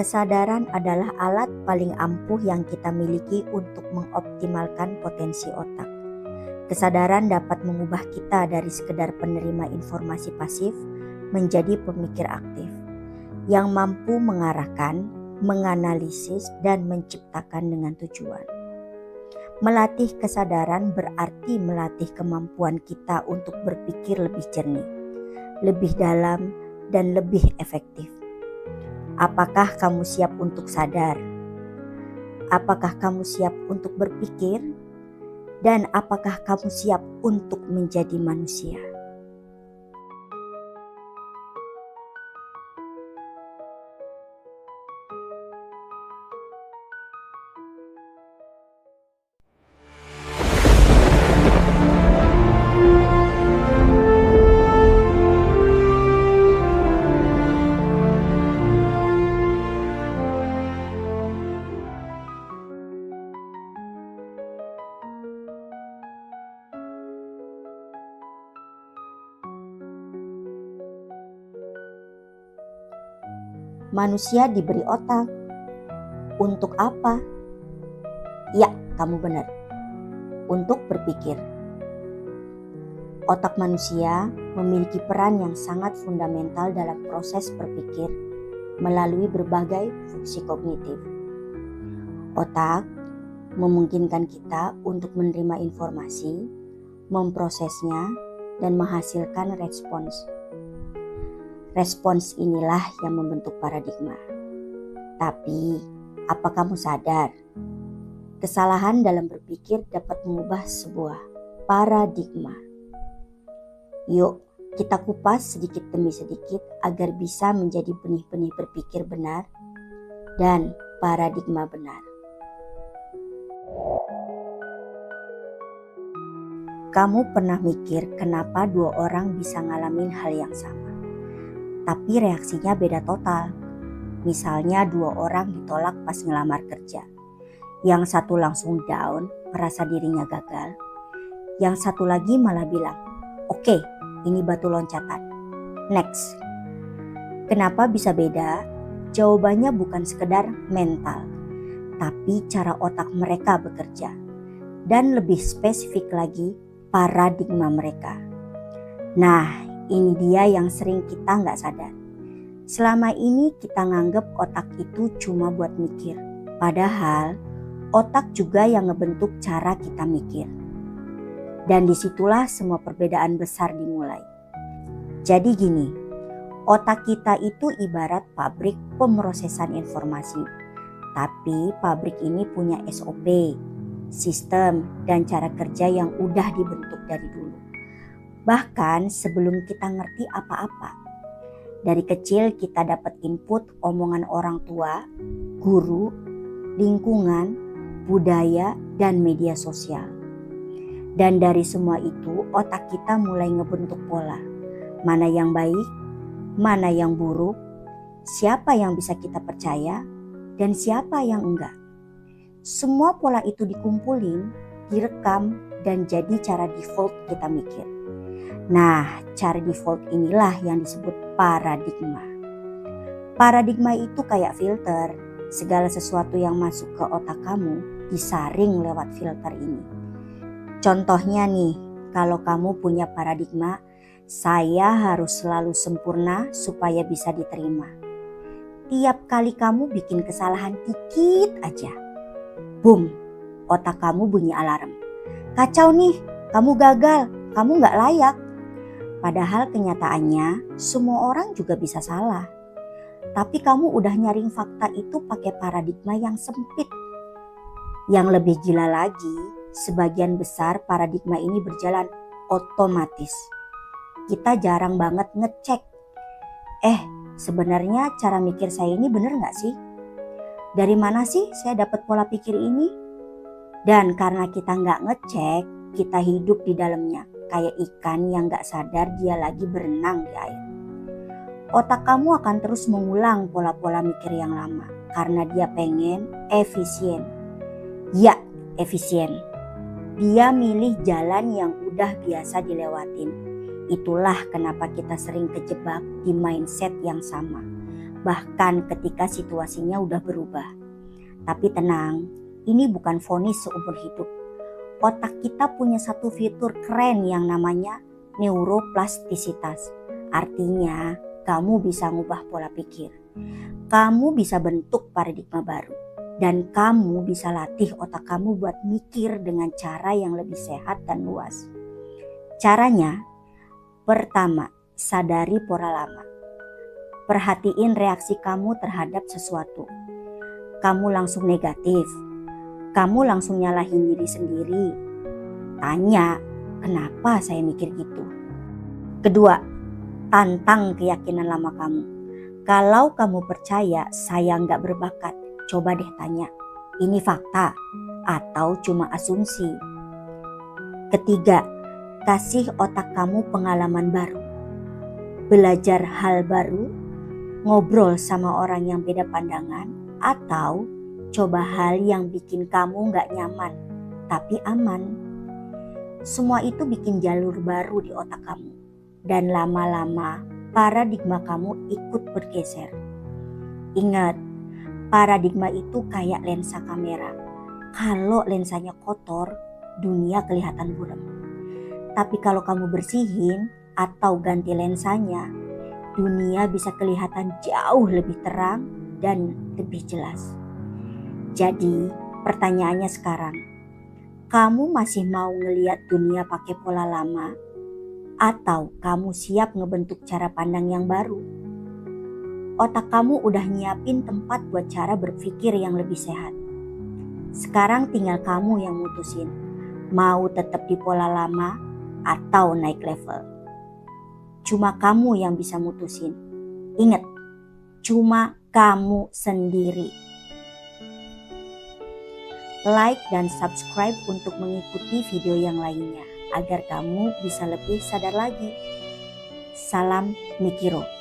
Kesadaran adalah alat paling ampuh yang kita miliki untuk mengoptimalkan potensi otak. Kesadaran dapat mengubah kita dari sekedar penerima informasi pasif menjadi pemikir aktif yang mampu mengarahkan, menganalisis, dan menciptakan dengan tujuan. Melatih kesadaran berarti melatih kemampuan kita untuk berpikir lebih jernih, lebih dalam, dan lebih efektif. Apakah kamu siap untuk sadar? Apakah kamu siap untuk berpikir? Dan apakah kamu siap untuk menjadi manusia? Manusia diberi otak. Untuk apa? Ya, kamu benar. Untuk berpikir. Otak manusia memiliki peran yang sangat fundamental dalam proses berpikir melalui berbagai fungsi kognitif. Otak memungkinkan kita untuk menerima informasi, memprosesnya, dan menghasilkan respons. Respons inilah yang membentuk paradigma. Tapi, apa kamu sadar? Kesalahan dalam berpikir dapat mengubah sebuah paradigma. Yuk, kita kupas sedikit demi sedikit agar bisa menjadi benih-benih berpikir benar dan paradigma benar. Kamu pernah mikir kenapa dua orang bisa ngalamin hal yang sama? Tapi reaksinya beda total. Misalnya dua orang ditolak pas ngelamar kerja. Yang satu langsung down, merasa dirinya gagal. Yang satu lagi malah bilang, "Oke, ini batu loncatan. Next." Kenapa bisa beda? Jawabannya bukan sekedar mental, tapi cara otak mereka bekerja. Dan lebih spesifik lagi, paradigma mereka. Nah, ini dia yang sering kita nggak sadar. Selama ini kita nganggep otak itu cuma buat mikir. Padahal otak juga yang ngebentuk cara kita mikir. Dan disitulah semua perbedaan besar dimulai. Jadi gini, otak kita itu ibarat pabrik pemrosesan informasi. Tapi pabrik ini punya SOP, sistem, dan cara kerja yang udah dibentuk dari dulu. Bahkan sebelum kita ngerti apa-apa. Dari kecil kita dapat input omongan orang tua, guru, lingkungan, budaya, dan media sosial. Dan dari semua itu otak kita mulai ngebentuk pola. Mana yang baik, mana yang buruk, siapa yang bisa kita percaya, dan siapa yang enggak. Semua pola itu dikumpulin, direkam, dan jadi cara default kita mikir. Nah, cara default inilah yang disebut paradigma. Paradigma itu kayak filter. Segala sesuatu yang masuk ke otak kamu disaring lewat filter ini. Contohnya nih, kalau kamu punya paradigma, saya harus selalu sempurna supaya bisa diterima. Tiap kali kamu bikin kesalahan dikit aja, boom, otak kamu bunyi alarm. Kacau nih, kamu gagal, kamu gak layak. Padahal kenyataannya semua orang juga bisa salah. Tapi kamu udah nyaring fakta itu pakai paradigma yang sempit. Yang lebih gila lagi, sebagian besar paradigma ini berjalan otomatis. Kita jarang banget ngecek. Sebenarnya cara mikir saya ini bener gak sih? Dari mana sih saya dapat pola pikir ini? Dan karena kita gak ngecek, kita hidup di dalamnya. Kayak ikan yang gak sadar dia lagi berenang di air. Otak kamu akan terus mengulang pola-pola mikir yang lama. Karena dia pengen efisien. Ya, efisien. Dia milih jalan yang udah biasa dilewatin. Itulah kenapa kita sering kejebak di mindset yang sama. bahkan ketika situasinya udah berubah. Tapi tenang, ini bukan vonis seumur hidup. Otak kita punya satu fitur keren yang namanya neuroplastisitas. Artinya, kamu bisa ngubah pola pikir. Kamu bisa bentuk paradigma baru. Dan kamu bisa latih otak kamu buat mikir dengan cara yang lebih sehat dan luas. Caranya, pertama, sadari pola lama. Perhatiin reaksi kamu terhadap sesuatu. Kamu langsung negatif. Kamu langsung nyalahin diri sendiri. Tanya, kenapa saya mikir gitu? Kedua, tantang keyakinan lama kamu. Kalau kamu percaya saya nggak berbakat, coba deh tanya, ini fakta atau cuma asumsi? Ketiga, kasih otak kamu pengalaman baru. Belajar hal baru, ngobrol sama orang yang beda pandangan, atau coba hal yang bikin kamu gak nyaman tapi aman. Semua itu bikin jalur baru di otak kamu. Dan lama-lama paradigma kamu ikut bergeser. Ingat, paradigma itu kayak lensa kamera. Kalau lensanya kotor, dunia kelihatan buram. Tapi kalau kamu bersihin atau ganti lensanya, dunia bisa kelihatan jauh lebih terang dan lebih jelas. Jadi pertanyaannya sekarang, kamu masih mau ngelihat dunia pakai pola lama? Atau kamu siap ngebentuk cara pandang yang baru? Otak kamu udah nyiapin tempat buat cara berpikir yang lebih sehat. Sekarang tinggal kamu yang mutusin, mau tetap di pola lama atau naik level. Cuma kamu yang bisa mutusin. Ingat, cuma kamu sendiri. Like dan subscribe untuk mengikuti video yang lainnya agar kamu bisa lebih sadar lagi. Salam Mikiro.